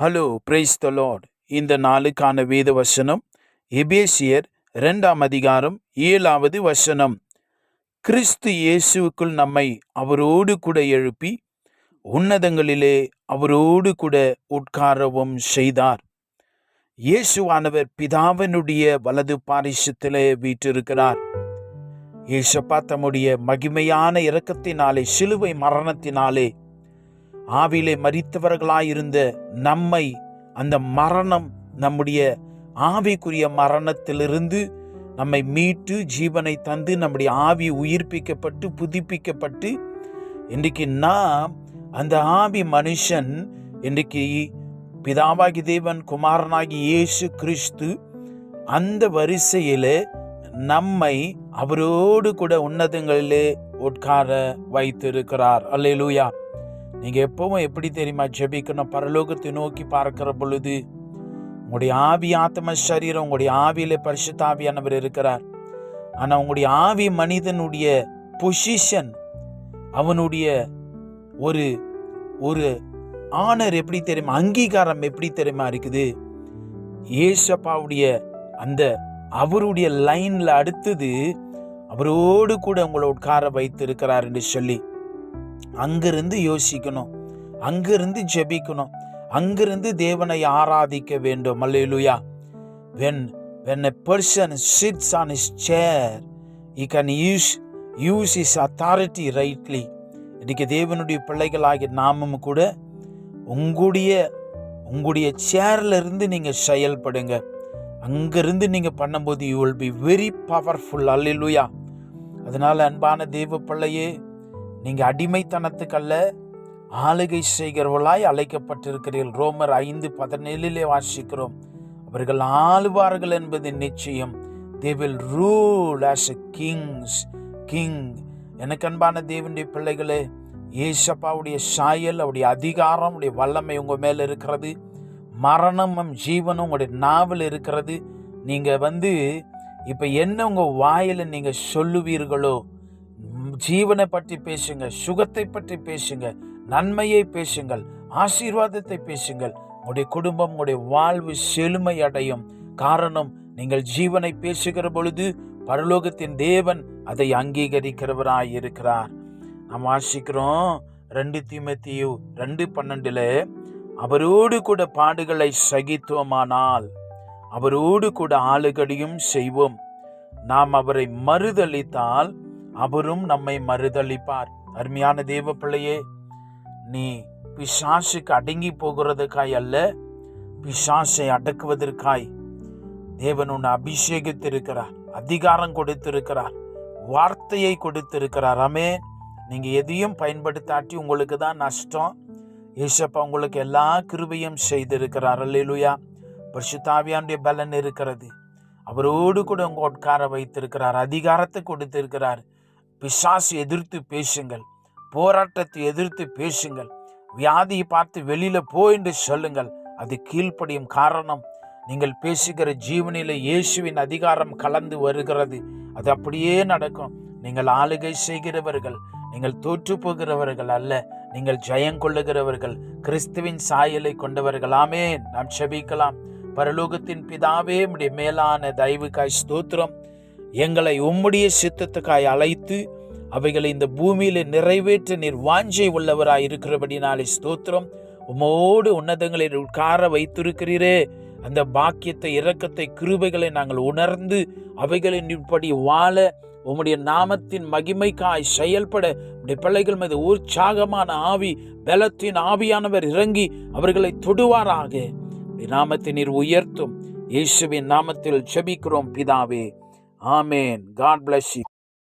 Hello, praise the Lord. இந்த நாளுக்கான வேத வசனம் எபேசியர் 2ஆம் அதிகாரம் 7வது வசனம். கிறிஸ்து இயேசுவுக்குள் நம்மை அவரோடு கூட எழுப்பி உன்னதங்களிலே அவரோடு கூட உட்காரவும் செய்தார். இயேசுவானவர் பிதாவினுடைய வலது பாரிசத்திலே வீற்றிருக்கிறார். இயேசப்பா தம்முடைய மகிமையான இரக்கத்தினாலே, சிலுவை மரணத்தினாலே ஆவிலே மரித்தவர்களாயிருந்த நம்மை, அந்த மரணம், நம்முடைய ஆவிக்குரிய மரணத்திலிருந்து நம்மை மீட்டு ஜீவனை தந்து நம்முடைய ஆவி உயிர்ப்பிக்கப்பட்டு புதுப்பிக்கப்பட்டு இன்றைக்கு நாம் அந்த ஆவி மனுஷன் இன்றைக்கு பிதாவாகி தேவன், குமாரனாகி இயேசு கிறிஸ்து அந்த வரிசையிலே நம்மை அவரோடு கூட உன்னதங்களிலே உட்கார வைத்திருக்கிறார். அல்லேலூயா. நீங்க எப்பவும் எப்படி தெரியுமா ஜெபிக்கணும்? பரலோகத்தை நோக்கி பார்க்கிற பொழுது உங்களுடைய ஆவி, ஆத்ம, சரீரம், உங்களுடைய ஆவியில பரிசுத்த ஆவியானவர் இருக்கிறார். ஆனா உங்களுடைய ஆவி மனிதனுடைய பொசிஷன், அவனுடைய ஒரு ஒரு ஆனர் எப்படி தெரியுமா, அங்கீகாரம் எப்படி தெரியுமா இருக்குது? ஏசப்பாவுடைய அந்த அவருடைய லைன்ல அடுத்தது அவரோடு கூட உங்களை உட்கார வைத்திருக்கிறார் என்று சொல்லி அங்கிருந்து யோசிக்கணும், அங்கிருந்து ஜெபிக்கணும், அங்கிருந்து தேவனை ஆராதிக்க வேண்டும். அல்லேலூயா. When a person sits on his chair, he can use his authority rightly. இன்னைக்கு தேவனுடைய பிள்ளைகளாகிய நாமும் கூட உங்களுடைய சேர்ல இருந்து நீங்க செயல்படுங்க. அங்கிருந்து நீங்க பண்ணும்போது you will be very powerful. அல்லேலூயா. அதனால அன்பான தேவ பிள்ளையே, நீங்க அடிமைத்தனத்துக்கல்ல, ஆளுகை செய்கிறவர்களாய் அழைக்கப்பட்டிருக்கிறீர்கள். ரோமர் 5:17 வாசிக்கிறோம். அவர்கள் ஆளுவார்கள் என்பது நிச்சயம். They will rule as a king. எனக்கு அன்பான தேவனுடைய பிள்ளைகளே, ஏசப்பாவுடைய சாயல், அவருடைய அதிகாரம், அவருடைய வல்லமை உங்க மேல இருக்கிறது. மரணமும் ஜீவனும் உங்களுடைய நாவில் இருக்கிறது. நீங்க இப்ப என்ன உங்க வாயில நீங்க சொல்லுவீர்களோ, ஜீவனை பற்றி பேசுங்க, சுகத்தை பற்றி பேசுங்க, நன்மையை பேசுங்கள், ஆசீர்வாதத்தை பேசுங்கள். உங்களுடைய குடும்பம், உங்களுடைய வாழ்வு செழுமை அடையும். காரணம், நீங்கள் ஜீவனை பேசுகிற பொழுது பரலோகத்தின் தேவன் அதை அங்கீகரிக்கிறவராய் இருக்கிறார். நாம் வாசிக்கிறோம் 2 தீமோத்தேயு 2:12, அவரோடு கூட பாடுகளை சகித்தோமானால் அவரோடு கூட ஆளுகளையும் செய்வோம். நாம் அவரை மறுதலித்தால் அவரும் நம்மை மறுதலிப்பார். அருமையான தேவ பிள்ளையே, நீ பிசாசுக்கு அடங்கி போகிறதுக்காய் அல்ல, பிசாசை அடக்குவதற்காய் தேவன் உன்னை அபிஷேகித்திருக்கிறார், அதிகாரம் கொடுத்திருக்கிறார், வார்த்தையை கொடுத்திருக்கிறார். ஆமென். நீங்க எதையும் பயன்படுத்தாட்டி உங்களுக்கு தான் நஷ்டம். ஏசப்பா உங்களுக்கு எல்லா கிருபையும் செய்திருக்கிறார். அல்லேலூயா. பரிசுத்த ஆவியானுடைய பலன் இருக்கிறது. அவரோடு கூட உங்க உட்கார வைத்திருக்கிறார், அதிகாரத்தை கொடுத்திருக்கிறார். பிசாசு எதிர்த்து பேசுங்கள், போராட்டத்தை எதிர்த்து பேசுங்கள், வியாதியை பார்த்து வெளியில போ என்று சொல்லுங்கள், அது கீழ்ப்படியும். காரணம், நீங்கள் பேசுகிற ஜீவனில இயேசுவின் அதிகாரம் கலந்து வருகிறது. அது அப்படியே நடக்கும். நீங்கள் ஆளுகை செய்கிறவர்கள், நீங்கள் தோற்று போகிறவர்கள் அல்ல, நீங்கள் ஜெயங்கொள்ளுகிறவர்கள், கிறிஸ்துவின் சாயலை கொண்டவர்கள். ஆமென். நாம் செபிக்கலாம். பரலோகத்தின் பிதாவே, உம்முடைய மேலான தயவுக்காய் ஸ்தோத்திரம். எங்களை உம்முடைய சித்தத்துக்காய் அழைத்து அவைகளை இந்த பூமியில நிறைவேற்ற நீர் வாஞ்சை உள்ளவராய் இருக்கிறபடினாலே ஸ்தோத்திரம். உம்மோடு உன்னதங்களில் உட்கார வைத்திருக்கிறீரே, அந்த பாக்கியத்தை, இரக்கத்தை, கிருபைகளை நாங்கள் உணர்ந்து அவைகளின்படி வாழ, உம்முடைய நாமத்தின் மகிமைக்காய் செயல்பட உம்முடைய பிள்ளைகள் மீது உற்சாகமான ஆவி, பலத்தின் ஆவியானவர் இறங்கி அவர்களை தொடுவாராக. நாமத்தை நீர் உயர்த்தும். இயேசுவின் நாமத்தில் ஜெபிக்கிறோம் பிதாவே. ஆமென். God bless you.